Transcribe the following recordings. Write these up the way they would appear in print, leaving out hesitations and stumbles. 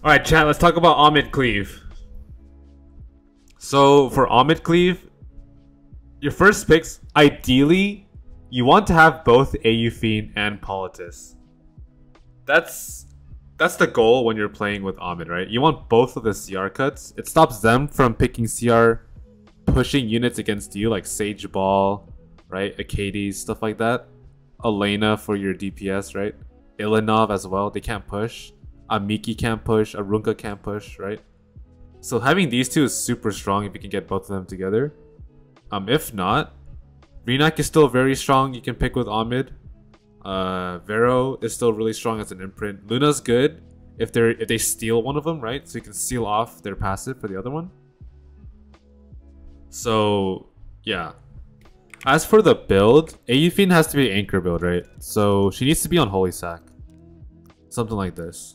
Alright, chat, let's talk about Ahmed Cleave. So, for Ahmed Cleave, your first picks, ideally, you want to have both Aufine and Politis. That's the goal when you're playing with Ahmed, right? You want both of the CR cuts. It stops them from picking CR pushing units against you, like Sage Ball, right? Akades, stuff like that. Elena for your DPS, right? Ilinov as well, they can't push. Amiki can't push, Arunka can't push, right? So having these two is super strong if you can get both of them together. If not, Rinak is still very strong, you can pick with Ahmed. Vero is still really strong as an imprint. Luna's good if they steal one of them, right? So you can seal off their passive for the other one. So yeah. As for the build, Aufine has to be an anchor build, right? So she needs to be on Holy Sack. Something like this.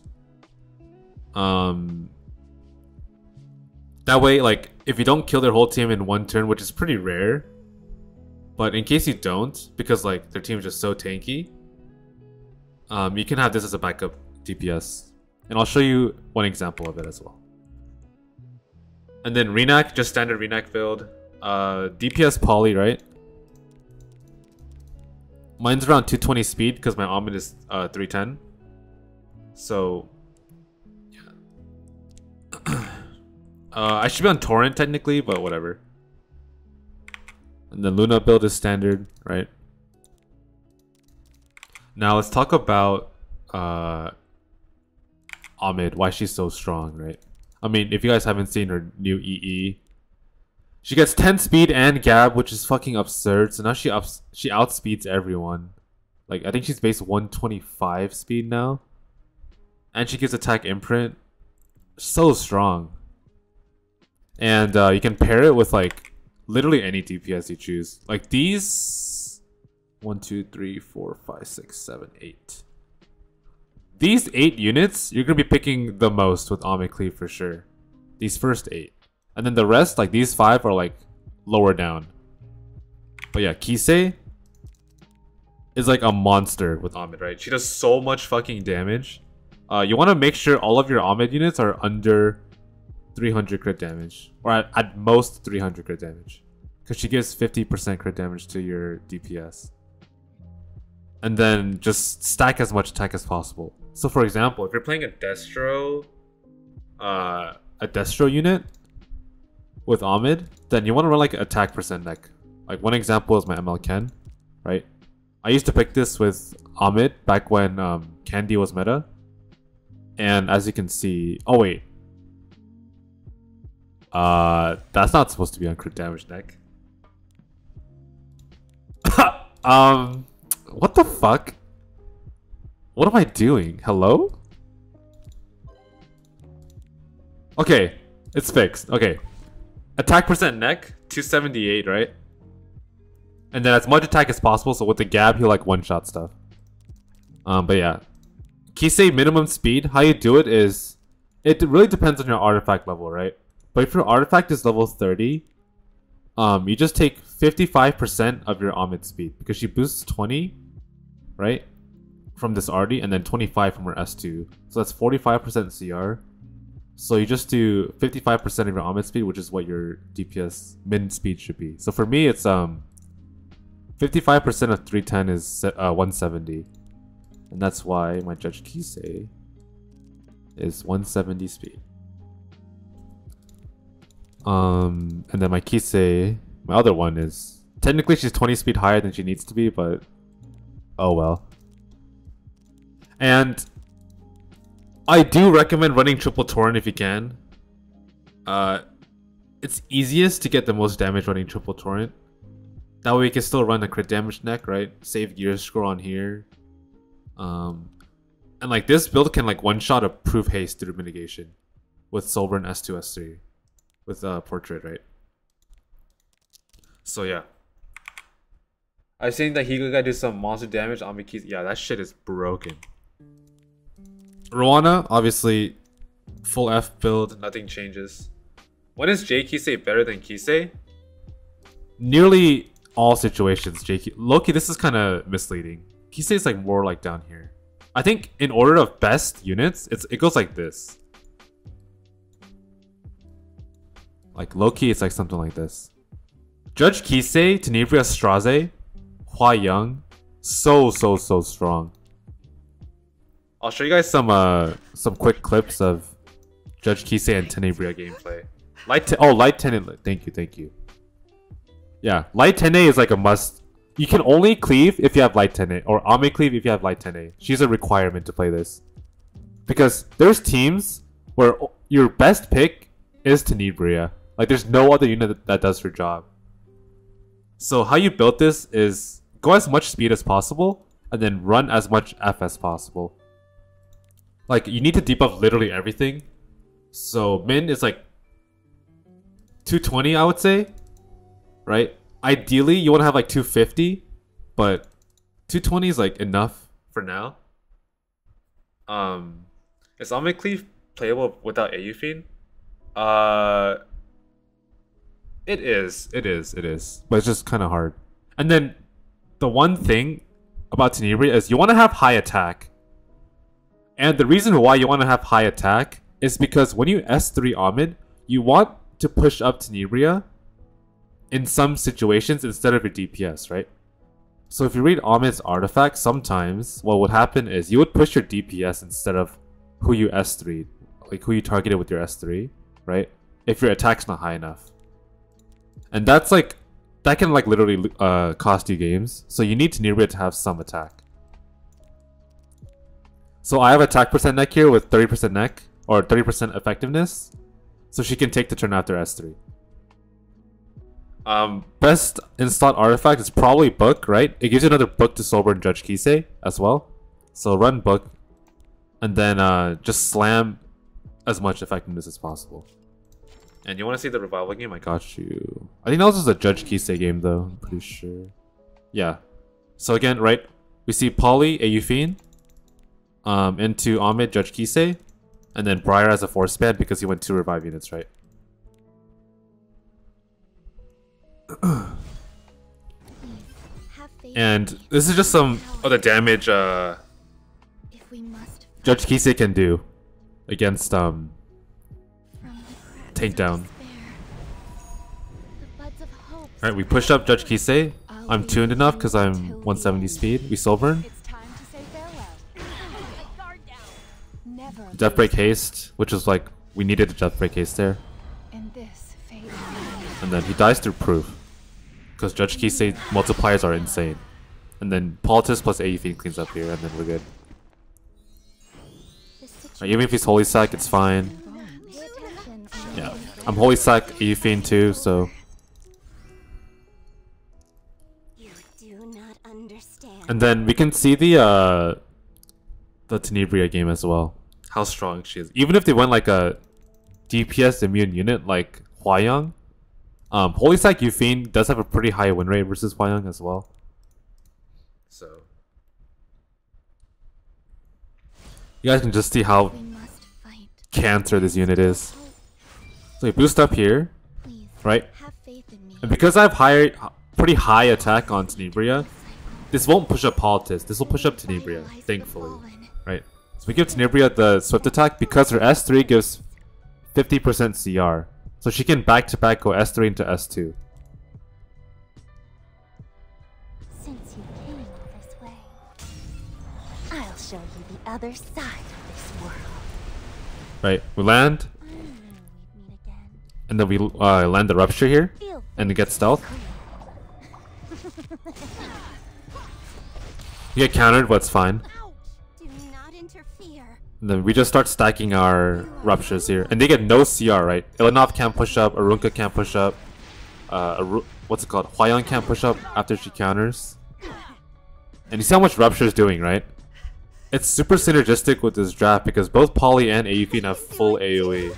That way, like, if you don't kill their whole team in one turn, which is pretty rare, but in case you don't, because like their team is just so tanky, you can have this as a backup DPS. And I'll show you one example of it as well. And then Rinak, just standard Rinak build. DPS poly, right? Mine's around 220 speed because my Ahmed is 310. So yeah. I should be on Torrent technically, but whatever. And the Luna build is standard, right? Now let's talk about Ahmed, why she's so strong, right? I mean, if you guys haven't seen her new EE, she gets 10 speed and Gab, which is fucking absurd. So now she outspeeds everyone. Like, I think she's base 125 speed now. And she gives attack imprint. So strong. And you can pair it with like literally any DPS you choose. Like these 1, 2, 3, 4, 5, 6, 7, 8. These 8 units, you're gonna be picking the most with Ahmed Cleave for sure. These first 8. And then the rest, like these 5 are like lower down. But yeah, Kisei is like a monster with Ahmed, right? She does so much fucking damage. You want to make sure all of your Ahmed units are under 300 crit damage. Or at most 300 crit damage. Because she gives 50% crit damage to your DPS. And then just stack as much attack as possible. So for example, if you're playing a Destro unit with Ahmed, then you want to run like attack percent neck. Like one example is my ML Ken, right? I used to pick this with Ahmed back when Candy was meta. And as you can see, oh wait. That's not supposed to be on crit damage neck. What the fuck? What am I doing? Hello? Okay, it's fixed. Okay. Attack percent neck, 278, right? And then as much attack as possible, so with the Gab, he'll like one-shot stuff. But yeah. Kisei minimum speed, how you do it is... It really depends on your artifact level, right? But if your artifact is level 30, you just take 55% of your Ahmed speed. Because she boosts 20, right? From this arty, and then 25 from her S2. So that's 45% CR. So you just do 55% of your Ahmed speed, which is what your DPS min speed should be. So for me, it's 55% of 310 is 170. And that's why my Judge Kisei is 170 speed. And then my Kisei, my other one is... Technically she's 20 speed higher than she needs to be, but... Oh well. And... I do recommend running triple Torrent if you can. It's easiest to get the most damage running triple Torrent. That way you can still run a crit damage neck, right? Save gear score on here. And like this build can like one-shot a proof haste through mitigation. With Sovereign S2, S3. With Portrait, right? So yeah. I was saying that he could do some monster damage on Miki's. Yeah, that shit is broken. Rowana, obviously, full F build, nothing changes. When is J Kisei better than Kisei? Nearly all situations, Loki, this is kind of misleading. Kisei is like more like down here. I think in order of best units, it goes like this. Like low-key, it's like something like this. Judge Kisei, Tenebria Straze, Hua Young, so strong. I'll show you guys some quick clips of Judge Kisei and Tenebria gameplay. Light 10A, thank you. Yeah, Light 10A is like a must. You can only cleave if you have Light 10A, or Ame cleave if you have Light 10A. She's a requirement to play this. Because there's teams where your best pick is Tenebria. Like there's no other unit that does her job. So how you build this is go as much speed as possible, and then run as much F as possible. Like you need to debuff literally everything. So min is like 220, I would say, right? Ideally, you want to have like 250, but 220 is like enough for now. Is Ame Cleave playable without Aeufine? It is, but it's just kind of hard. And then the one thing about Tenebria is you want to have high attack. And the reason why you want to have high attack is because when you S3 Amid, you want to push up Tenebria in some situations instead of your DPS, right? So if you read Amid's artifact, sometimes what would happen is you would push your DPS instead of who you S3'd, like who you targeted with your S3, right? If your attack's not high enough. And that's like, that can like literally cost you games. So you need Tenebria to have some attack. So I have attack percent neck here with 30% neck, or 30% effectiveness. So she can take the turn after S3. Best installed artifact is probably Book, right? It gives you another Book to Sober and Judge Kisei as well. So run Book, and then just slam as much effectiveness as possible. And you want to see the revival game? I got you. I think that was just a Judge Kisei game though, I'm pretty sure. Yeah. So again, right? We see Polly, Aeufine, into Ahmed, Judge Kisei, and then Briar as a force ban because he went 2 revive units, right? And this is just some of the damage Judge Kisei can do against takedown. Alright, we pushed up Judge Kisei. I'm tuned enough because I'm 170 speed. We Sovereign. Death Break Haste, which is like, we needed a Death Break Haste there. And then he dies through Proof. Because Judge Kisei multipliers are insane. And then Politis plus Aeufine cleans up here, and then we're good. Right, even if he's Holy Sack, it's fine. Yeah, I'm Holy Sack Aeufine too, so... And then we can see the Tenebria game as well. How strong she is. Even if they went like a DPS immune unit like Hwayoung, Holy Sack Aeufine does have a pretty high win rate versus Hwayoung as well. So you guys can just see how cancer this unit is. So we boost up here, right? And because I have pretty high attack on Tenebria, this won't push up Politis. This will push up Tenebria, thankfully, right? So we give Tenebria the Swift attack because her S3 gives 50% CR. So she can back-to-back go S3 into S2. Since you came this way, I'll show you the other side of this world. Right, we land. And then we land the Rupture here. And we get Stealth. You get countered, but it's fine. And then we just start stacking our Ruptures here. And they get no CR, right? Ilanov can't push up, Arunka can't push up. What's it called? Hwayoung can't push up after she counters. And you see how much Rupture is doing, right? It's super synergistic with this draft because both Polly and Aeufine have full AoE.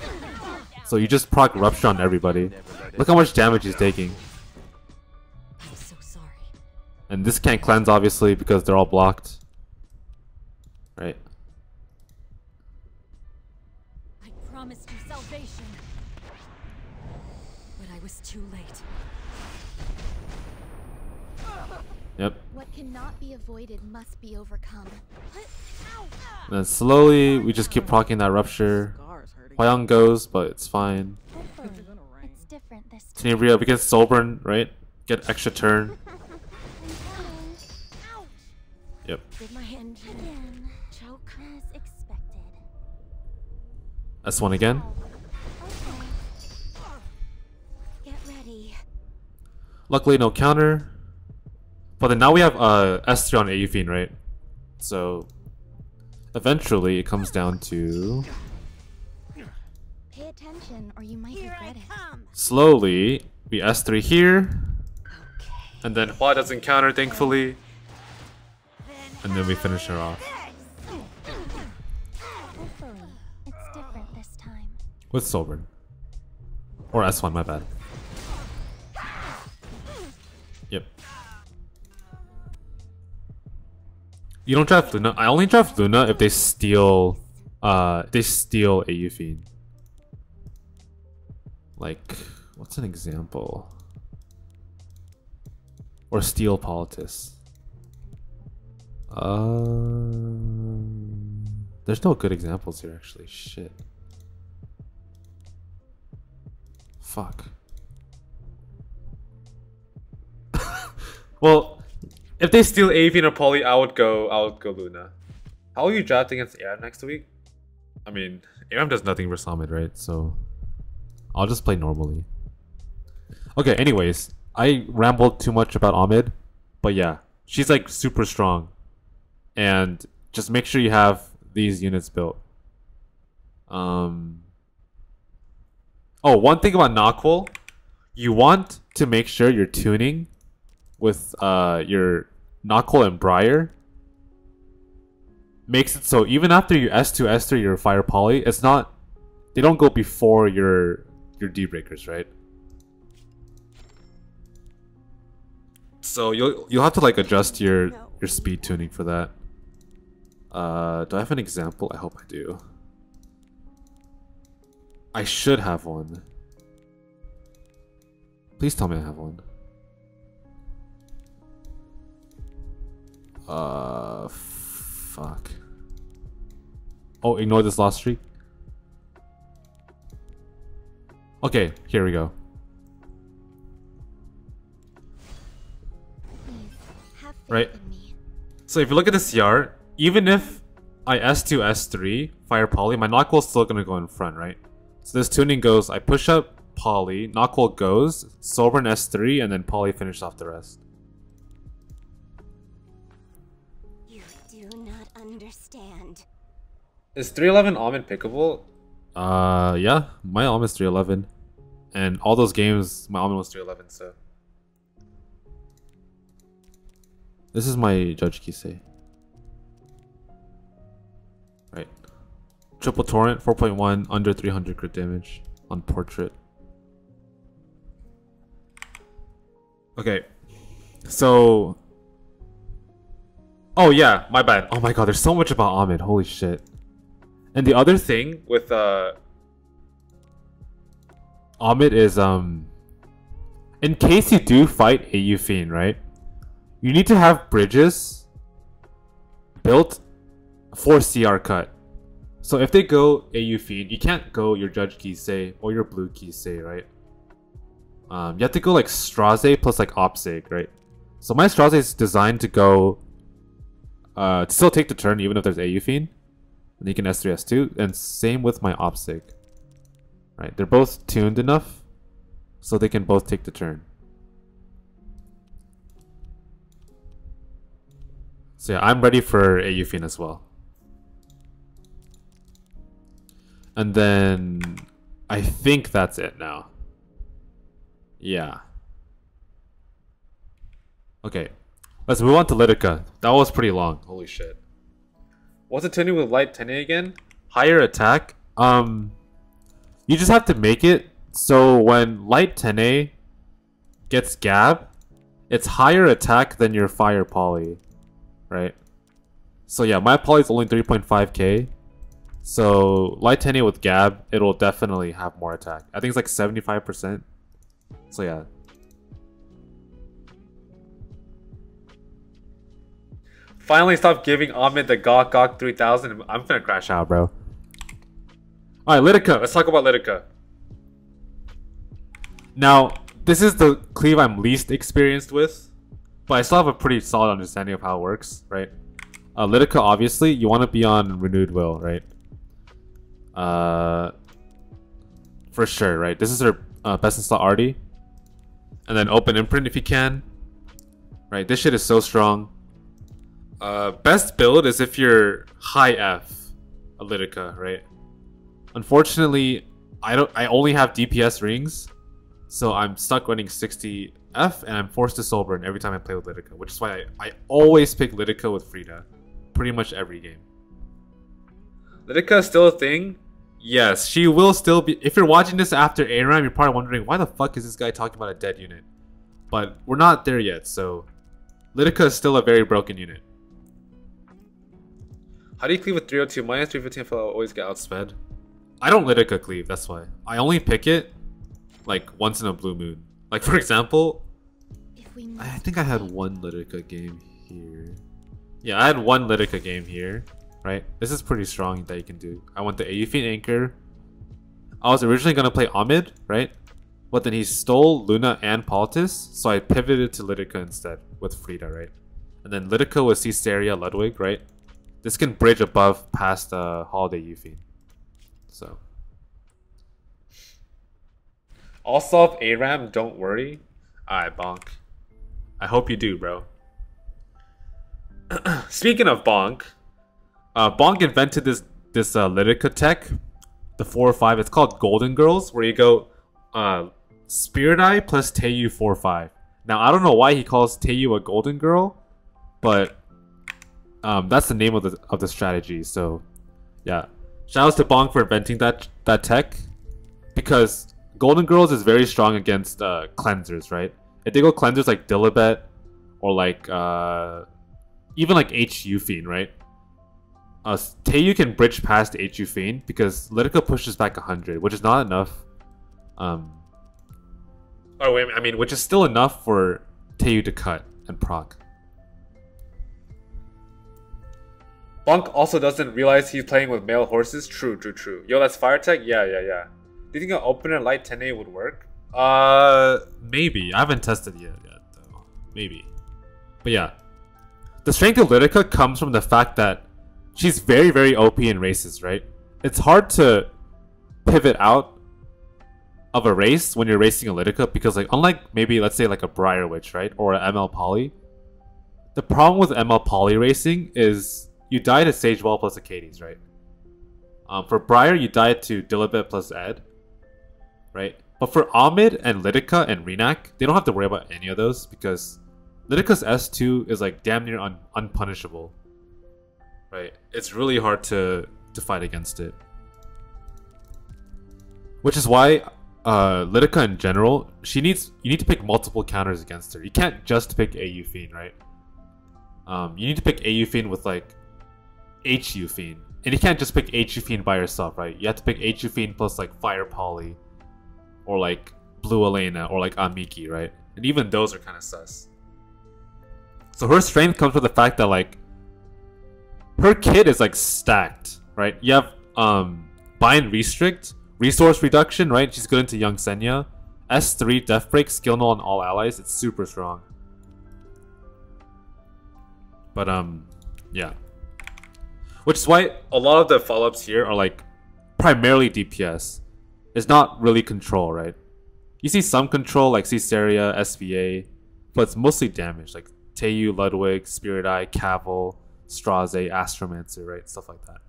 So you just proc Rupture on everybody. Look how much damage he's taking. I'm so sorry. And this can't cleanse obviously because they're all blocked. Right? I promised you salvation, but I was too late. Yep. What cannot be avoided must be overcome. And then slowly we just keep proccing that Rupture. Hwayoung goes, but it's fine. this time. Tenebria, we can Soulburn, right? Get extra turn. Yep. Did my hand again choke as expected? S1 again. Get ready. Luckily, no counter. But then now we have S3 on AU Fiend, right? So eventually it comes down to Pay attention or you might regret it. slowly we S3 here. Okay. And then Hua doesn't counter, thankfully. And then we finish her off. Hopefully, it's different this time. With Soulburn. Or S1, my bad. Yep. You don't draft Luna. I only draft Luna if they steal AU Fiend. Like, what's an example? Or steal Politis. There's no good examples here actually. Shit. Fuck. Well, if they steal Avian or Poly, I would go Luna. How are you drafting against Aram next week? I mean, Aram does nothing for Summit, right? So I'll just play normally. Okay, anyways, I rambled too much about Ahmed, but yeah, she's like super strong. And just make sure you have these units built. Oh, one thing about Knockful, you want to make sure you're tuning with your Knockful and Briar. Makes it so even after you S2, S3 your Fire Poly, it's not, they don't go before your D-breakers, right? So you'll have to like adjust your speed tuning for that. Do I have an example? I hope I do. I should have one. Please tell me I have one. Fuck. Oh, ignore this last streak. Okay, here we go. Please, have faith Right. in me. So if you look at the CR, even if I S2, S3, Fire Poly, my Knockful is still gonna go in front, right? So this tuning goes, I push up Poly, Knockful goes, Soulburn S3, and then Poly finishes off the rest. You do not understand. Is 311 Almond pickable? Yeah, my Almond is 311. And all those games, my Almond was 311, so. This is my Judge Kisei. Right. Triple Torrent, 4.1, under 300 crit damage on Portrait. Okay. So. Oh yeah, my bad. Oh my god, there's so much about Ahmed. Holy shit. And the other thing with Ahmed is in case you do fight AU Fiend, right? You need to have bridges built for CR cut. So if they go AU Fiend, you can't go your Judge Kisei or your Blue Kisei, right? You have to go like Straze plus like Opsig, right? So my Straze is designed to go to still take the turn even if there's AU Fiend. And you can S3, S2. And same with my Opsig. Right, they're both tuned enough so they can both take the turn. So yeah, I'm ready for AU Fiend as well. And then I think that's it now. Yeah. Okay. Let's move on to Lidica. That was pretty long. Holy shit. What's it tuning with light 10A again? Higher attack. You just have to make it so when light 10A gets Gab, it's higher attack than your Fire Poly. Right? So yeah, my Poly is only 3.5k. So light 10A with Gab, it'll definitely have more attack. I think it's like 75%. So yeah. Finally stop giving Ahmed the Gok 3000. I'm gonna crash out, bro. Alright, Lidica. Let's talk about Lidica. Now, this is the cleave I'm least experienced with, but I still have a pretty solid understanding of how it works, right? Lidica, obviously, you want to be on Renewed Will, right? For sure, right? This is her best in slot Artie. And then Open Imprint if you can. Right, this shit is so strong. Best build is if you're high F, a Lidica, right? Unfortunately, I only have DPS rings, so I'm stuck running 60 F, and I'm forced to soul burn every time I play with Lidica, which is why I always pick Lidica with Frida, pretty much every game. Lidica is still a thing. Yes, she will still be. If you're watching this after ARAM, you're probably wondering why the fuck is this guy talking about a dead unit? But we're not there yet, so Lidica is still a very broken unit. How do you cleave with 302? Minus 315 if I always get outsped. I don't Lidica cleave, that's why. I only pick it like once in a blue moon. Like for example, I think I had one Lidica game here. Yeah, I had one Lidica game here. Right? This is pretty strong that you can do. I went the Aeufine Anchor. I was originally going to play Omid, right? But then he stole Luna and Politis, so I pivoted to Lidica instead with Frida, right? And then Lidica with Caesarea Ludwig, right? This can bridge above past Holiday Eufine. So. I'll solve ARAM, don't worry. Alright, Bonk. I hope you do, bro. Speaking of Bonk, Bonk invented this Lidica tech, the 4 or 5. It's called Golden Girls, where you go Spirit Eye plus Teiyu 4/5. Now I don't know why he calls Teiyu a Golden Girl, but that's the name of the strategy. So yeah, shout out to Bonk for inventing that tech, because Golden Girls is very strong against cleansers, right? If they go cleansers like Dilibet or like even like H Eufine, right? Teiyu can bridge past H Eufine because Lidica pushes back 100, which is not enough. Which is still enough for Teiyu to cut and proc. Bonk also doesn't realize he's playing with male horses. True. Yo, that's fire tech? Yeah. Do you think an opener light 10A would work? Maybe. I haven't tested yet though. Maybe. But yeah. The strength of Lidica comes from the fact that she's very, very OP in races, right? It's hard to pivot out of a race when you're racing a Lidica because, like, unlike maybe, let's say, like a Briar Witch, right? Or an ML Poly. The problem with ML Poly racing is you die to Sage Wall plus Acades, right? For Briar, you die to Dilibet plus Ed, right? But for Omid and Lidica and Rinak, they don't have to worry about any of those because Lidica's S2 is, like, damn near unpunishable. Right, it's really hard to fight against it. Which is why Lidica in general, you need to pick multiple counters against her. You can't just pick Aeufine, right? You need to pick Aeufine with like H Eufine. And you can't just pick H Eufine by yourself, right? You have to pick H Eufine plus like Fire Poly or like Blue Elena or like Amiki, right? And even those are kind of sus. So her strength comes from the fact that like her kit is like stacked, right? You have Bind Restrict, Resource Reduction, right? She's good into Young Senya. S3, Death Break, Skill Null on all allies. It's super strong. But yeah. Which is why a lot of the follow-ups here are like primarily DPS. It's not really control, right? You see some control like Caesarea, SVA, but it's mostly damage like Teiyu, Ludwig, Spirit Eye, Cavil, Straze, Astromancer, right? Stuff like that.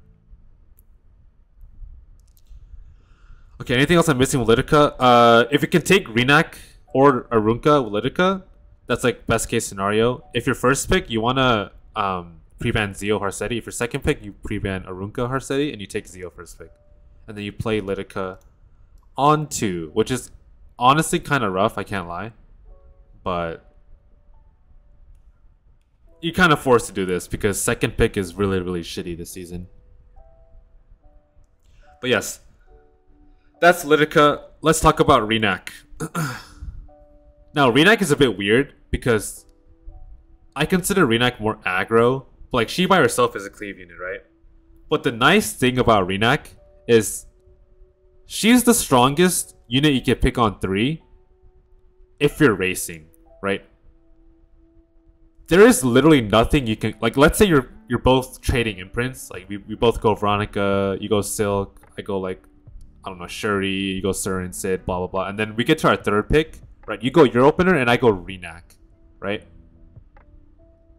Okay, anything else I'm missing with Lidica? If you can take Rinak or Arunca with Lidica, that's like best case scenario. If your first pick, you want to pre-ban Zeo Harsetti. If your second pick, you pre-ban Arunca Harsetti and you take Zeo first pick. And then you play Lidica on 2, which is honestly kind of rough, I can't lie. But you're kind of forced to do this because second pick is really, really shitty this season. But yes, that's Lidica. Let's talk about Rinak. Now, Rinak is a bit weird because I consider Rinak more aggro. But like, she by herself is a cleave unit, right? But the nice thing about Rinak is she's the strongest unit you can pick on 3 if you're racing, right? There is literally nothing you can like. Let's say you're both trading imprints. Like we both go Veronica, you go Silk, I go like I don't know Shuri, you go Sur and Sid, blah blah blah, and then we get to our third pick, right? You go your opener and I go Rinak, right?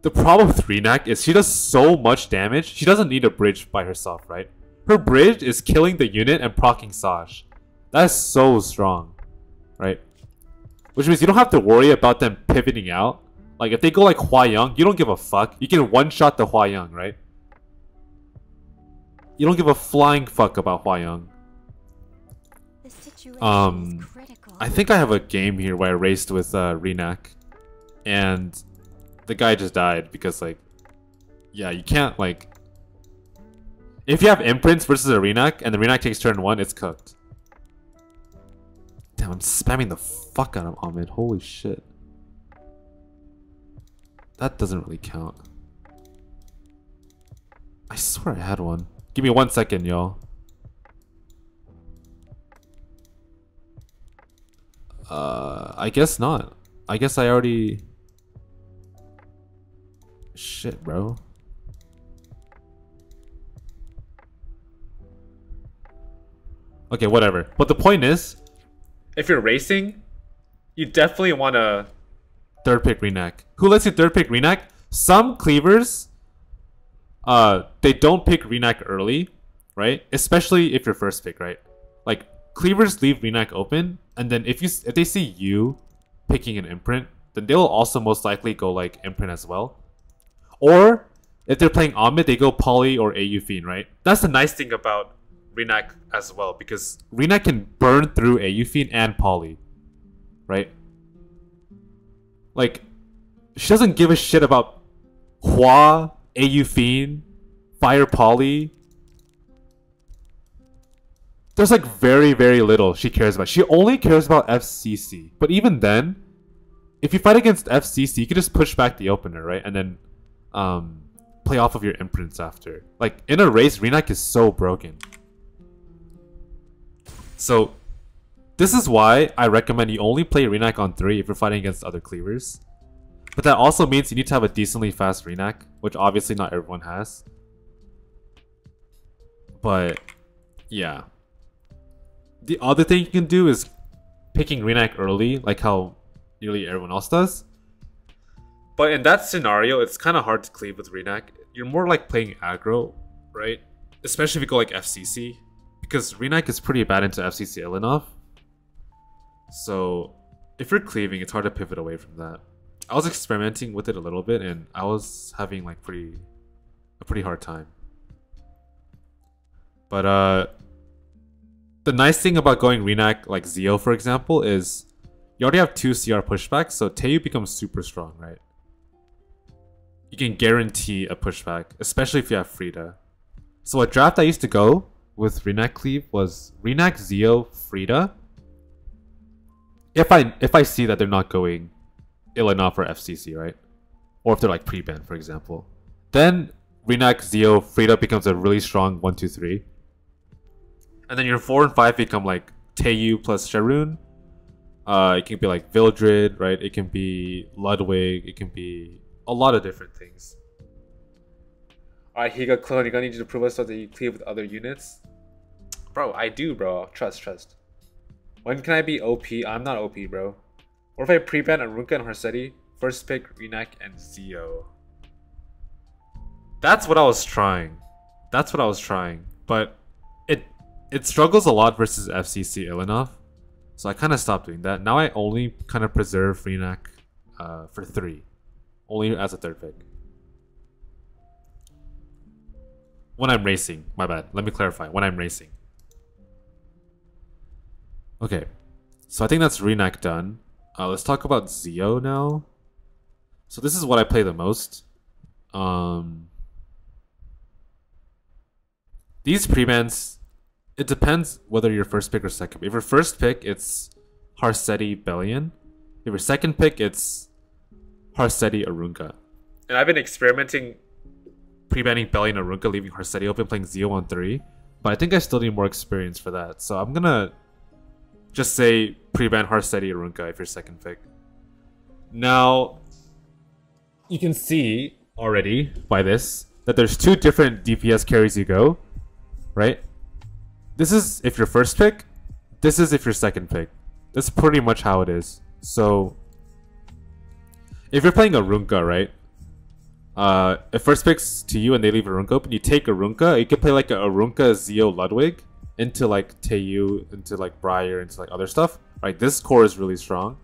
The problem with Rinak is she does so much damage. She doesn't need a bridge by herself, right? Her bridge is killing the unit and proccing Saj. That's so strong, right? Which means you don't have to worry about them pivoting out. Like, if they go like Hua Young, you don't give a fuck. You can one-shot the Hua Young, right? You don't give a flying fuck about Hua Young. The situation is critical. I think I have a game here where I raced with Rinak. And the guy just died because, like... Yeah, you can't, like... If you have imprints versus a Rinak, and the Rinak takes turn 1, it's cooked. Damn, I'm spamming the fuck out of Ahmed. Holy shit. That doesn't really count. I swear I had one. Give me 1 second, y'all. I guess not. I guess I already... Shit, bro. Okay, whatever. But the point is, if you're racing, you definitely want to third pick Rinak. Who lets you third pick Rinak? Some cleavers, they don't pick Rinak early, right? Especially if you're first pick, right? Like cleavers leave Rinak open, and then if they see you picking an imprint, then they'll also most likely go like imprint as well. Or if they're playing Ahmed, they go Poly or AU Fiend, right? That's the nice thing about Rinak as well, because Rinak can burn through AU Fiend and Poly, right? Like, she doesn't give a shit about Hua, AU Fiend, Fire Poly. There's like very, very little she cares about. She only cares about FCC. But even then, if you fight against FCC, you can just push back the opener, right? And then play off of your imprints after. Like, in a race, Rinak is so broken. So, this is why I recommend you only play Rinak on 3 if you're fighting against other cleavers. But that also means you need to have a decently fast Rinak, which obviously not everyone has. But, yeah. The other thing you can do is picking Rinak early, like how nearly everyone else does. But in that scenario, it's kind of hard to cleave with Rinak. You're more like playing aggro, right? Especially if you go like FCC. Because Rinak is pretty bad into FCC ill enough. So, if you're cleaving, it's hard to pivot away from that. I was experimenting with it a little bit, and I was having like a pretty hard time. But the nice thing about going Rinak like Zio, for example, is you already have 2 CR pushbacks, so Teiyu becomes super strong, right? You can guarantee a pushback, especially if you have Frida. So a draft I used to go with Rinak Cleave was Rinak, Zio, Frida. If I see that they're not going ill enough for FCC, right? Or if they're like pre-ban, for example. Then Rinak, Zio, Frida becomes a really strong 1-2-3. And then your 4 and 5 become like Teiyu plus Sharon. It can be like Vildred, right? It can be Ludwig. It can be a lot of different things. Alright, Higa Clone, you're gonna need you to prove us so that you cleave with other units. Bro, I do, bro. Trust. When can I be OP? I'm not OP, bro. What if I pre-ban Arunka and Harsetti? First pick Rinak and Zio. That's what I was trying. But it struggles a lot versus FCC ill enough. So I kind of stopped doing that. Now I only kind of preserve Rinak for 3. Only as a third pick. When I'm racing. My bad. Let me clarify. When I'm racing. Okay. So I think that's Rinak done. Let's talk about Zio now. So this is what I play the most. These pre-bans, it depends whether you're first pick or second. If you're first pick, it's Harsetti, Bellion. If you're second pick, it's Harsetti, Arunka. And I've been experimenting pre-banning Bellion, Arunka, leaving Harsetti open, playing Zio on 3. But I think I still need more experience for that. So I'm gonna just say pre-ban Hearthsteady Arunka if you're second pick. Now, you can see already by this that there's two different DPS carries you go, right? This is if you're first pick, this is if you're second pick. That's pretty much how it is. So, if you're playing Arunka, right? If first pick's to you and they leave Arunka open, you take Arunka. You can play like a Arunka Zio Ludwig into like Teiyu, into like Briar, into like other stuff. Right, this core is really strong.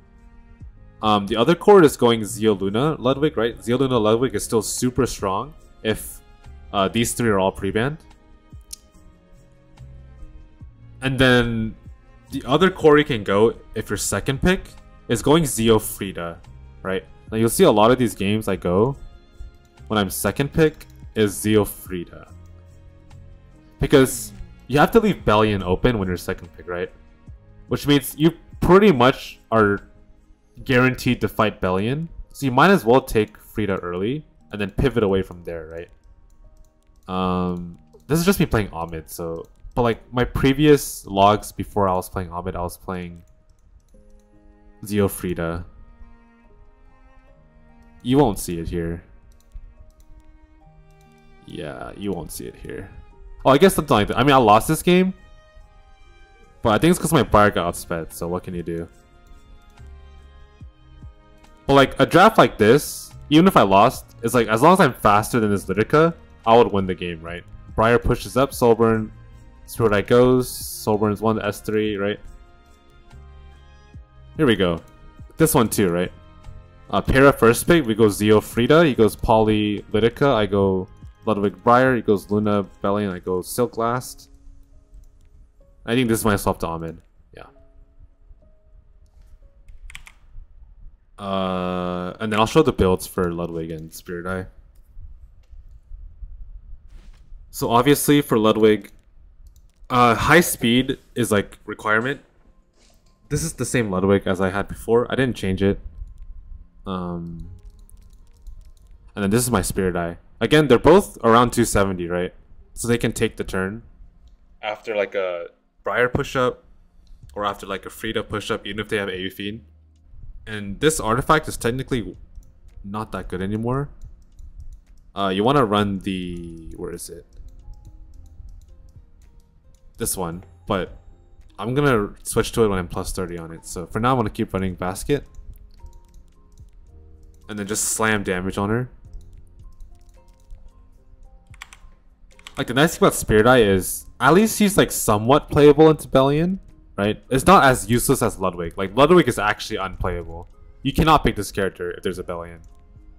The other core is going Zio Luna Ludwig, right? Zio Luna Ludwig is still super strong if these three are all pre-banned. And then the other core you can go if you're second pick is going Zio Frida, right? Now you'll see a lot of these games I go when I'm second pick is Zio Frida. Because you have to leave Bellion open when you're second pick, right? Which means you pretty much are guaranteed to fight Bellion. So you might as well take Frida early and then pivot away from there, right? This is just me playing Omid, so... But like my previous logs before I was playing Omid, I was playing Zio Frida. You won't see it here. Yeah, you won't see it here. Oh, I guess something like that. I mean, I lost this game, but I think it's because my Briar got outsped, so what can you do? But like, a draft like this, even if I lost, it's like, as long as I'm faster than this lidica, I would win the game, right? Briar pushes up, Soulburn, Spirit Eye goes, Soulburn's 1 to S3, right? Here we go. This one too, right? Para first pick, we go Zio Frida, he goes Poly Lidica, I go Ludwig Briar, he goes Luna Bellion, I go Silk Last. I think this is my swap to Ahmed. Yeah. And then I'll show the builds for Ludwig and Spirit Eye. So obviously for Ludwig, high speed is like requirement. This is the same Ludwig as I had before. I didn't change it. And then this is my Spirit Eye. Again, they're both around 270, right? So they can take the turn after like a Briar push-up or after like a Frida push-up, even if they have AU Fiend. And this artifact is technically not that good anymore. You want to run the... Where is it? This one. But I'm going to switch to it when I'm plus 30 on it. So for now, I'm going to keep running Basket. And then just slam damage on her. Like, the nice thing about Spirit Eye is, at least he's like somewhat playable into Bellion, right? It's not as useless as Ludwig. Like, Ludwig is actually unplayable. You cannot pick this character if there's a Bellion.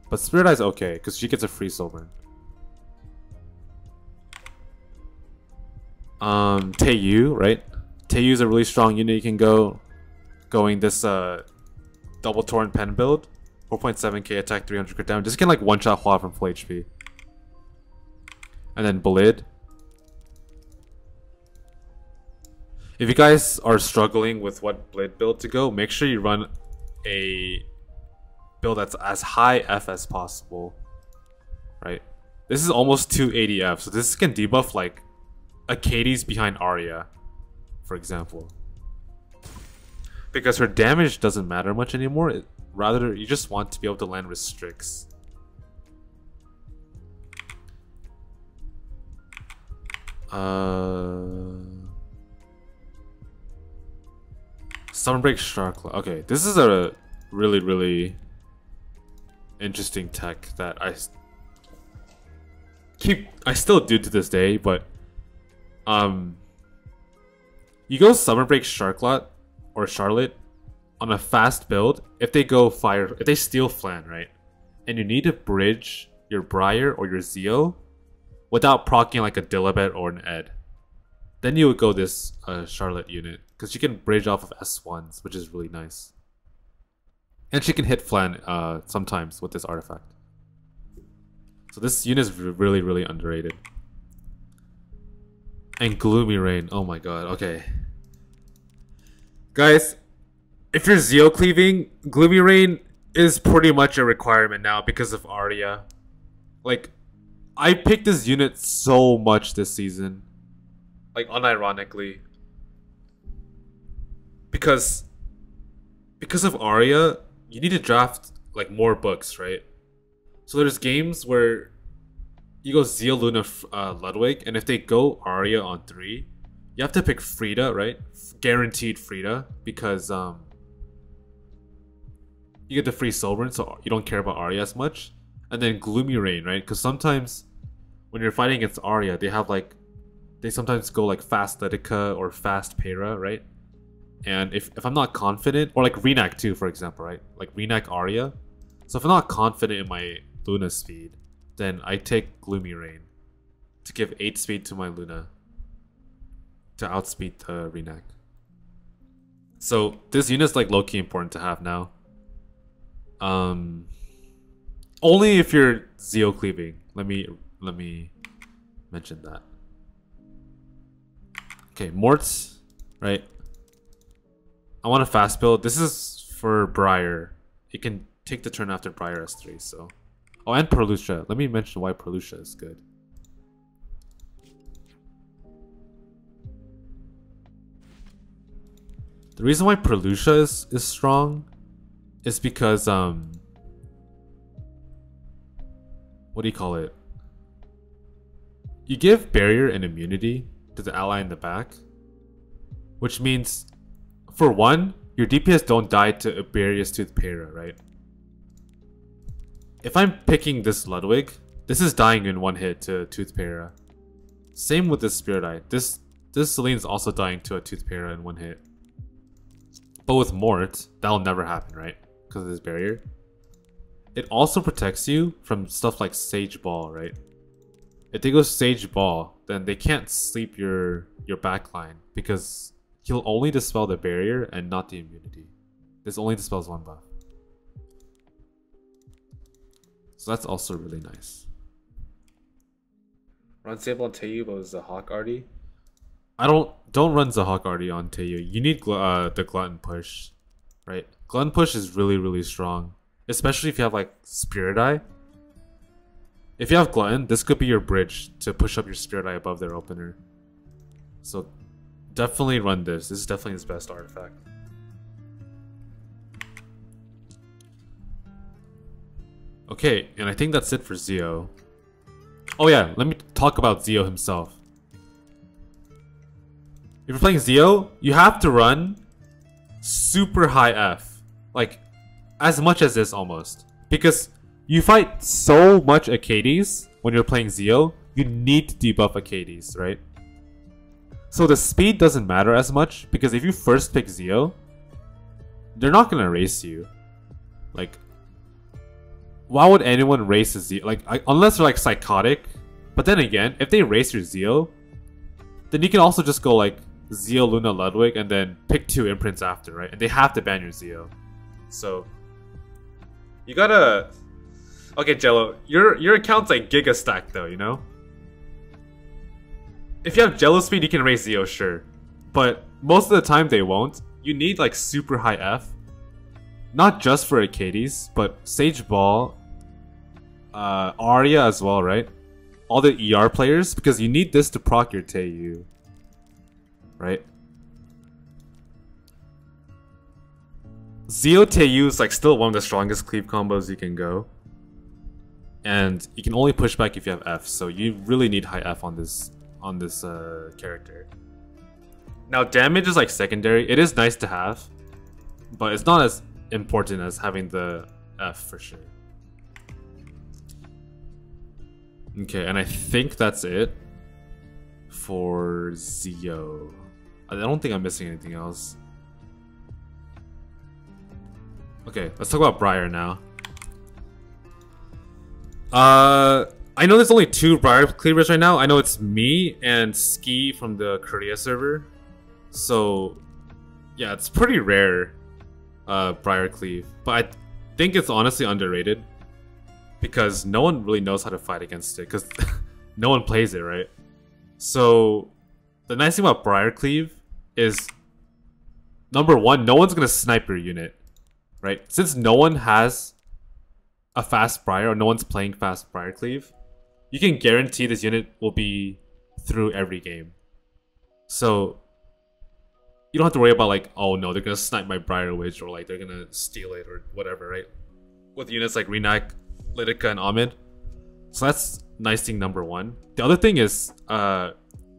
But Spirit Eye's okay, because she gets a free Soulburn. Teiyu, right? Teiyu's a really strong unit you can go. Going this double Torrent Pen build. 4.7k attack, 300 crit damage. This can like one-shot Hua from full HP. And then Blid. If you guys are struggling with what Blid build to go, make sure you run a build that's as high F as possible. Right? This is almost 280 F, so this can debuff like a Katie's behind Arya, for example. Because her damage doesn't matter much anymore. Rather, you just want to be able to land restricts. Summerbreak Shark. Okay, this is a really, really interesting tech that I still do to this day, but you go Summerbreak Sharklot or Charlotte on a fast build if they go fire, if they steal Flan, right? And you need to bridge your Briar or your Zio without proccing like a Dilibet or an Ed. Then you would go this Charlotte unit, because you can bridge off of S1s, which is really nice. And she can hit Flan sometimes with this artifact. So this unit is really, really underrated. And Gloomy Rain, oh my god, okay. Guys, if you're Zio cleaving, Gloomy Rain is pretty much a requirement now because of Arya. Like, I picked this unit so much this season. Like, unironically. because of Arya, you need to draft like more books, right? So there's games where you go Zio, Luna, Ludwig, and if they go Arya on 3, you have to pick Frida, right? Guaranteed Frida, because you get the free Sovereign, so you don't care about Arya as much. And then Gloomy Rain, right? Because sometimes when you're fighting against Arya, they have like, they sometimes go like fast Lidica or fast Pera, right? And if I'm not confident, or like Rinak too, for example, right? Like Rinak Arya. So if I'm not confident in my Luna speed, then I take Gloomy Rain to give 8 speed to my Luna to outspeed the Rinak. So this unit's like low-key important to have now. Only if you're Zio cleaving. Let me mention that. Okay, Morts, right? I want a fast build. This is for Briar. You can take the turn after Briar S3, so. Oh, and Perlucia. Let me mention why Perlucia is good. The reason why Perlucia is strong is because what do you call it? You give barrier and immunity to the ally in the back, which means for one, your DPS don't die to a barriers to the Pera, right? If I'm picking this Ludwig, this is dying in 1 hit to Tooth Para. Same with this Spirit Eye. This Celine's also dying to a Tooth Para in 1 hit. But with Mort, that'll never happen, right? Because of this barrier. It also protects you from stuff like Sage Ball, right? If they go Sage Ball, then they can't sleep your backline because he'll only dispel the barrier and not the immunity. This only dispels 1 buff. So that's also really nice. Run Sable on Teiyu, but it was the Hawk Arty. I don't run the Hawk Arty on Teiyu. You need the Glutton push, right? Glutton push is really strong, especially if you have like Spirit Eye. If you have Glutton, this could be your bridge to push up your Spirit Eye above their opener. So definitely run this. This is definitely his best artifact. Okay, and I think that's it for Zio. Oh yeah, let me talk about Zio himself. If you're playing Zio, you have to run super high F. Like, as much as this almost. Because you fight so much Acades when you're playing Zio, you need to debuff Acades, right? So the speed doesn't matter as much, because if you first pick Zio, they're not gonna race you. Like, why would anyone race a Zio? Like, unless they're like psychotic. But then again, if they race your Zio, then you can also just go like Zio, Luna, Ludwig, and then pick 2 imprints after, right? And they have to ban your Zio. So you gotta. Okay, Jello, your account's like giga stack though, you know? If you have Jello speed, you can race Zio, sure. But most of the time they won't. You need like super high F. Not just for Acades, but Sage Ball, Arya as well, right? All the ER players, because you need this to proc your Teiyu, right? Zio Teiyu is like still one of the strongest cleave combos you can go, and you can only push back if you have F. So you really need high F on this character. Now damage is like secondary. It is nice to have, but it's not as important as having the F for sure. Okay, and I think that's it for Zio. I don't think I'm missing anything else. Okay, let's talk about Briar now. I know there's only 2 Briar cleavers right now. I know it's me and Ski from the Korea server. So, yeah, it's pretty rare, Briar cleave. But I think it's honestly underrated. Because no one really knows how to fight against it. Because no one plays it, right? So, the nice thing about Briar cleave is, number 1, no one's going to snipe your unit. Right? Since no one has a fast Briar, or no one's playing fast Briar cleave, you can guarantee this unit will be through every game. So, you don't have to worry about like, oh no, they're gonna snipe my Briar Witch or like they're gonna steal it or whatever, right? With units like Rinak, Lidica, and Ahmed. So that's nice thing number one. The other thing is,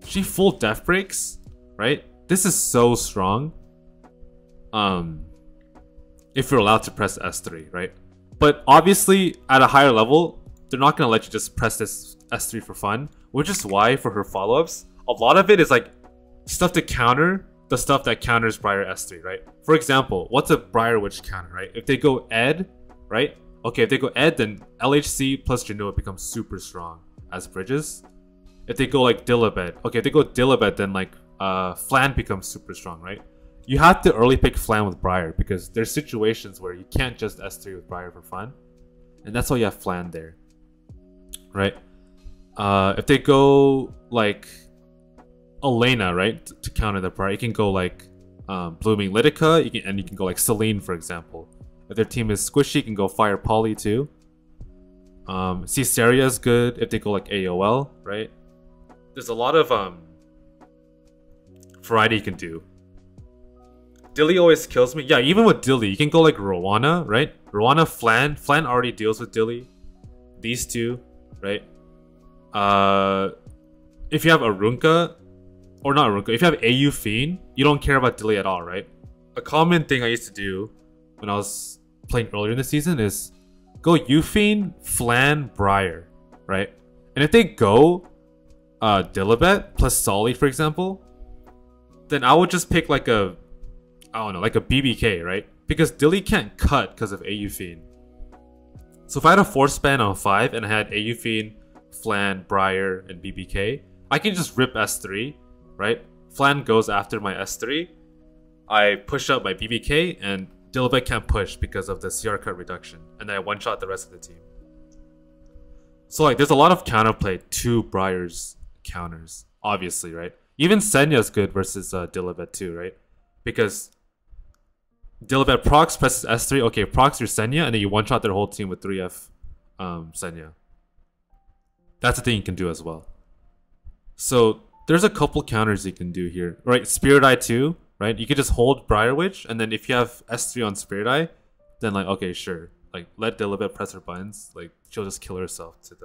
she full death breaks, right? This is so strong. If you're allowed to press S3, right? But obviously, at a higher level, they're not gonna let you just press this S3 for fun, which is why for her follow-ups, a lot of it is like stuff to counter the stuff that counters Briar S3, right? For example, what's a Briar Witch counter, right? If they go Ed, right? Okay, if they go Ed, then LHC plus Genoa becomes super strong as bridges. If they go like Dilibet, okay, if they go Dilibet, then like Flan becomes super strong, right? You have to early pick Flan with Briar because there's situations where you can't just S3 with Briar for fun. And that's why you have Flan there, right? If they go like Elena, right, to counter the Briar, you can go like Blooming Lidica, and you can go like Celine, for example. If their team is squishy, you can go Fire Poly too. Caesarea is good if they go like AOL, right? There's a lot of variety you can do. Dilly always kills me. Yeah, even with Dilly, you can go like Rowana, right? Rowana, Flan. Flan already deals with Dilly. These two, right? If you have Arunka, or not Arunka, if you have AU Fiend, you don't care about Dilly at all, right? A common thing I used to do when I was playing earlier in the season is go Fiend, Flan, Briar, right? And if they go Dilibet plus Solly, for example, then I would just pick like a, I don't know, like a BBK, right? Because Dilly can't cut because of AU Fiend. So if I had a force span on 5 and I had AU Fiend, Flan, Briar, and BBK, I can just rip S3, right? Flan goes after my S3. I push up my BBK and Dilibet can't push because of the CR cut reduction. And then I one-shot the rest of the team. So like there's a lot of counterplay to Briar's counters, obviously, right? Even Senya's good versus Dilibet too, right? Because Dilibet procs presses S3, okay, procs your Senya, and then you one-shot their whole team with 3F Senya. That's a thing you can do as well. So there's a couple counters you can do here, right? Spirit Eye too, right? You can just hold Briar Witch, and then if you have S3 on Spirit Eye, then like, okay, sure. Like, let Dilibet press her buttons, like, she'll just kill herself to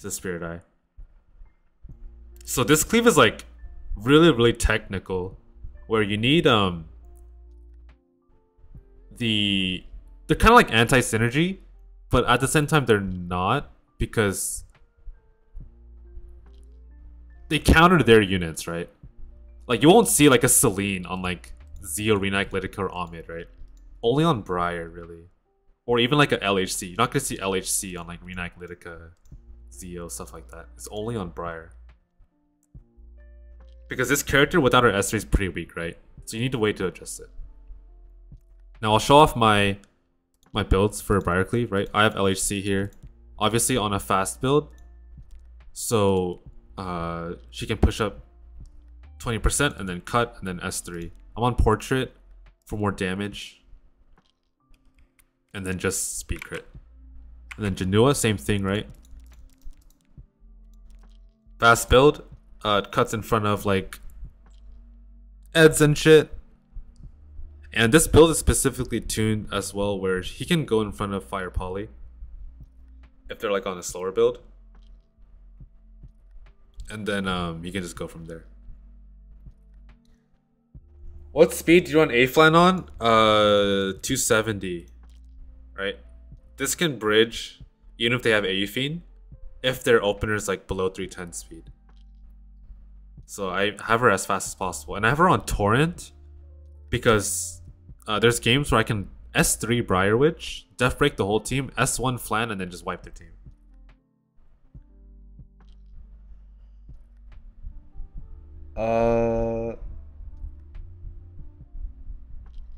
the Spirit Eye. So this cleave is like really, really technical, where you need they're kind of like anti-synergy, but at the same time they're not, because they counter their units, right? Like you won't see like a Celine on like Zeo, Rinak, Lidica, or Ahmed, right? Only on Briar, really. Or even like a LHC. You're not gonna see LHC on like Rinak, Lidica, Zeo, stuff like that. It's only on Briar. Because this character without her S3 is pretty weak, right? So you need to wait to adjust it. Now I'll show off my builds for Briar Cleave, right? I have LHC here. Obviously on a fast build. So she can push up 20% and then cut and then S3. I'm on Portrait for more damage. And then just speed crit. And then Genoa, same thing, right? Fast build. It cuts in front of like Eds and shit. And this build is specifically tuned as well, where he can go in front of Fire Poly if they're like on a slower build. And then you can just go from there. What speed do you run A-Flan on? 270. Right? This can bridge even if they have AU Fiend, if their opener is like below 310 speed. So I have her as fast as possible. And I have her on Torrent because there's games where I can S3 Briar Witch, Death Break the whole team, S1 Flan, and then just wipe their team.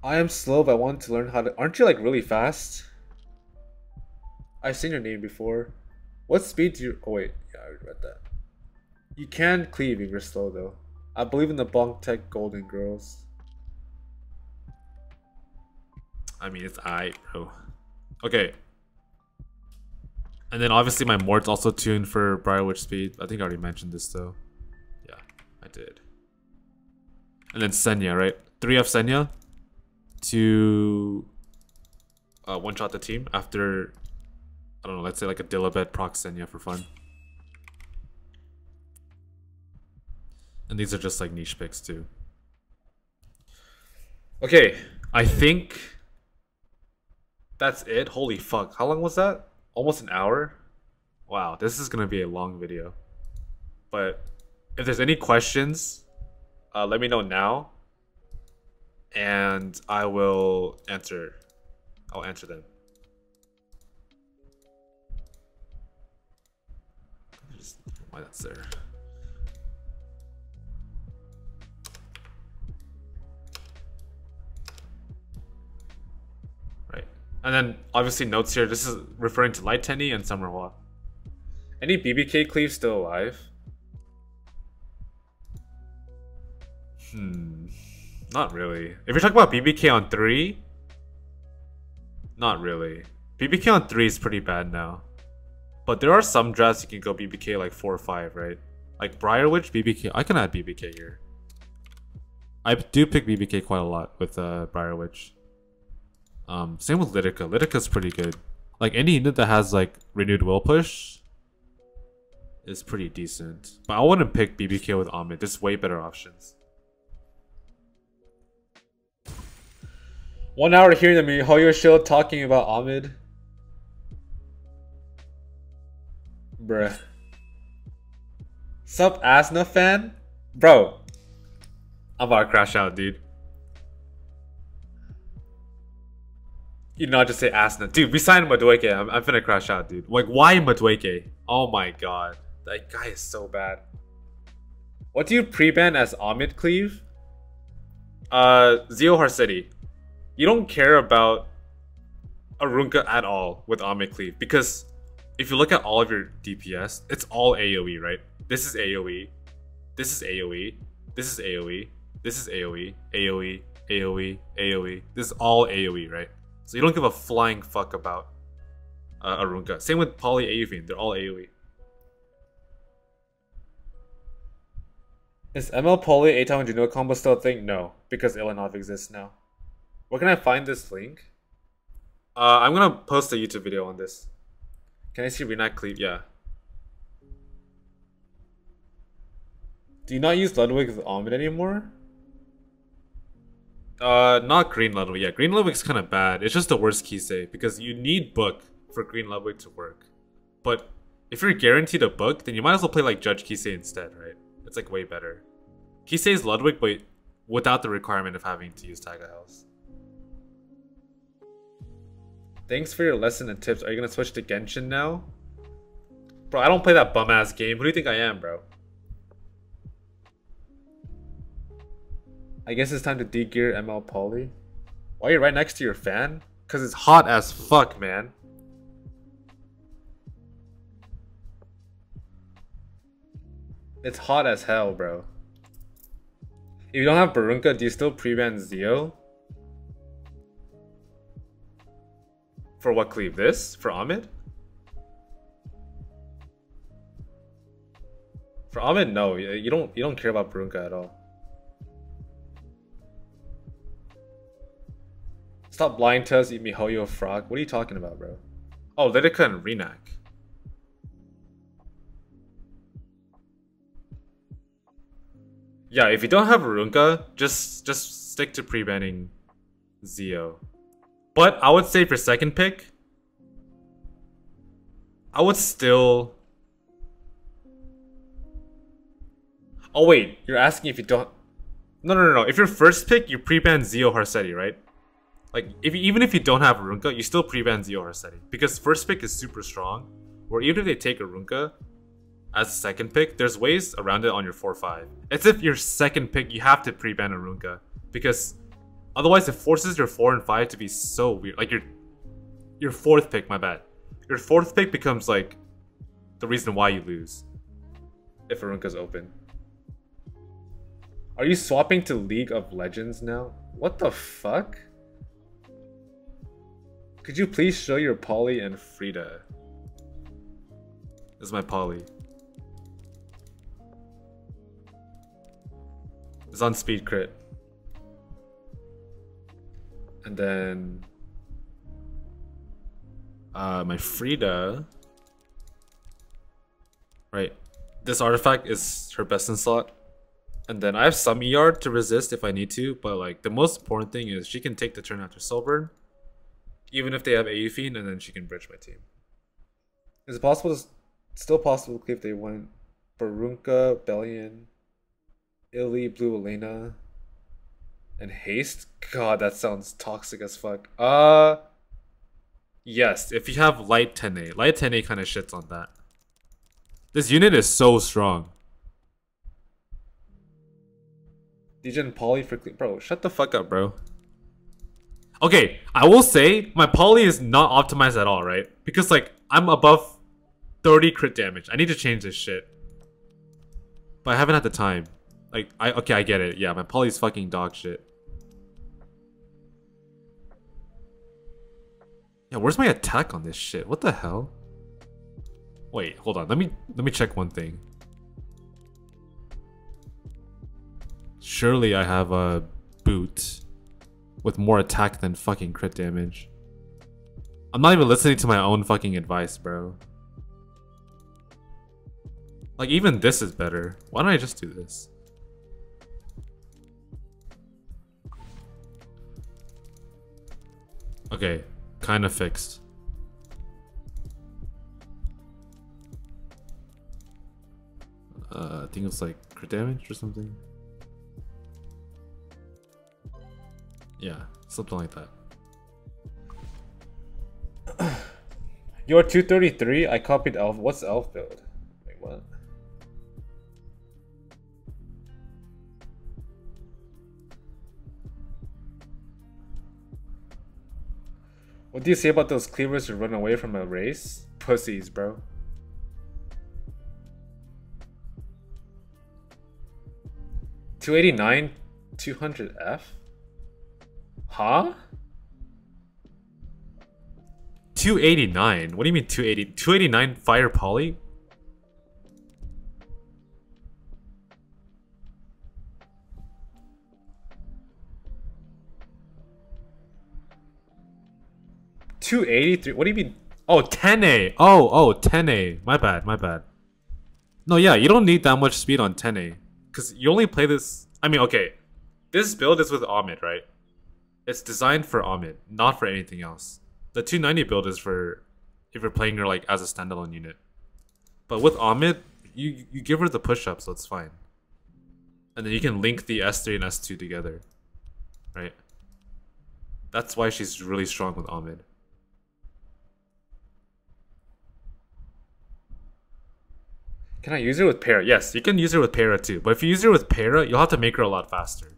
I am slow, but I want to learn how to... Aren't you like really fast? I've seen your name before. What speed do you... Oh wait, yeah, I already read that. You can cleave if you're slow though. I believe in the Bonk Tech Golden Girls. I mean, it's I, bro. Okay. And then obviously my Mort's also tuned for Briar Witch speed. I think I already mentioned this though. Yeah, I did. And then Senya, right? 3F Senya to one-shot the team after, I don't know, let's say like a Dilibet proc Senya for fun. And these are just like niche picks too. Okay, I think that's it. Holy fuck, how long was that? Almost an hour? Wow, this is gonna be a long video. But if there's any questions, let me know now. And I will answer. I'll answer them. Just why that's there. Right. And then obviously notes here. This is referring to Light Tenny and Summerwa. Any BBK Cleave still alive? Not really. If you're talking about BBK on 3, not really. BBK on 3 is pretty bad now. But there are some drafts you can go BBK like 4 or 5, right? Like Briar Witch, BBK. I can add BBK here. I do pick BBK quite a lot with Briar Witch. Same with Lidica. Lidica's pretty good. Like any unit that has like renewed will push is pretty decent. But I wouldn't pick BBK with Omid. There's way better options. 1 hour hearing the MiHoYo show talking about Omid. Bruh. Sup Asna fan? Bro. I'm about to crash out, dude. You know, just say Asna. Dude, we signed Madueke. I'm finna crash out, dude. Like, why Madueke? Oh my god. That guy is so bad. What do you pre-ban as Omid Cleave? Zio Harceti. You don't care about Arunka at all with Omid Cleave because if you look at all of your DPS, it's all AoE, right? This is AoE, this is AoE, this is AoE, this is AoE, AoE, AoE, AoE. This is all AoE, right? So you don't give a flying fuck about Arunka. Same with Poly Avine, they're all AoE. Is ML Poly 8-time Juno combo still a thing? No, because Ilanov exists now. Where can I find this link? I'm gonna post a YouTube video on this. Can I see Rinak Cleave? Yeah. Do you not use Ludwig with Omid anymore? Not Green Ludwig. Yeah, Green Ludwig's kind of bad. It's just the worst Kisei because you need book for Green Ludwig to work. But if you're guaranteed a book, then you might as well play like Judge Kisei instead, right? It's like way better. Kisei is Ludwig, but without the requirement of having to use Taiga House. Thanks for your lesson and tips. Are you gonna switch to Genshin now? Bro, I don't play that bum ass game. Who do you think I am, bro? I guess it's time to de-gear ML Poly. Why are you right next to your fan? Cause it's hot as fuck, man. It's hot as hell, bro. If you don't have Barunka, do you still pre-ban Zio? For what Cleave? This? For Omid? For Omid, no. You don't care about Barunka at all. Stop lying to us, MiHoYo frog. What are you talking about, bro? Oh, Lidica and Rinak. Yeah, if you don't have Arunka, just stick to pre-banning Zio. But I would say for second pick, I would still... Oh wait, you're asking if you don't... No. If you're first pick, you pre-ban Zio Harceti, right? Like, even if you don't have Arunka, you still pre-ban Zio Harceti. Because first pick is super strong, where even if they take Arunka as a second pick, there's ways around it on your 4-5. It's if your second pick, you have to pre-ban Arunka. Because otherwise it forces your 4 and 5 to be so weird. Like your fourth pick, my bad. Your fourth pick becomes like the reason why you lose. If Arunka's open. Are you swapping to League of Legends now? What the fuck? Could you please show your Polly and Frida? This is my Polly. It's on speed crit. And then my Frida, right? This artifact is her best in slot. And then I have some ER to resist if I need to, but like the most important thing is she can take the turn after Soulburn, even if they have AU Fiend, and then she can bridge my team. Is it possible to still possible to Cleave? They went Barunka, Bellion, Illy, Blue Elena, and Haste? God, that sounds toxic as fuck. Yes, if you have Light 10A. Light 10A kind of shits on that. This unit is so strong. Degen Poly for Cleave. Bro, shut the fuck up, bro. Okay, I will say my Poly is not optimized at all, right? Because like, I'm above 30 crit damage. I need to change this shit. But I haven't had the time. Like, okay, I get it. Yeah, my Poly's fucking dog shit. Yeah, where's my attack on this shit? What the hell? Wait, hold on. Let me check one thing. Surely I have a boot with more attack than fucking crit damage. I'm not even listening to my own fucking advice, bro. Like, even this is better. Why don't I just do this? Okay, kind of fixed. I think it's like crit damage or something. Yeah, something like that. You're 233? I copied Elf. What's Elf build? Wait, what? What do you say about those cleavers who run away from a race? Pussies, bro. $289, 200F? Huh? 289? What do you mean 280? 289 fire poly? $283? What do you mean? Oh, 10A. Oh, 10A. My bad, my bad. No, yeah, you don't need that much speed on 10A. Because you only play this... I mean, okay. This build is with Omid, right? It's designed for Omid, not for anything else. The 290 build is for if you're playing her like as a standalone unit. But with Omid, you give her the push-up, so it's fine. And then you can link the S3 and S2 together. Right? That's why she's really strong with Omid. Can I use her with Para? Yes, you can use her with Para too. But if you use her with Para, you'll have to make her a lot faster.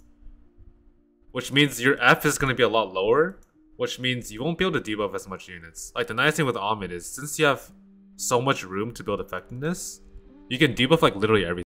Which means your F is going to be a lot lower. Which means you won't be able to debuff as much units. Like the nice thing with Omid is, since you have so much room to build effectiveness, you can debuff like literally everything.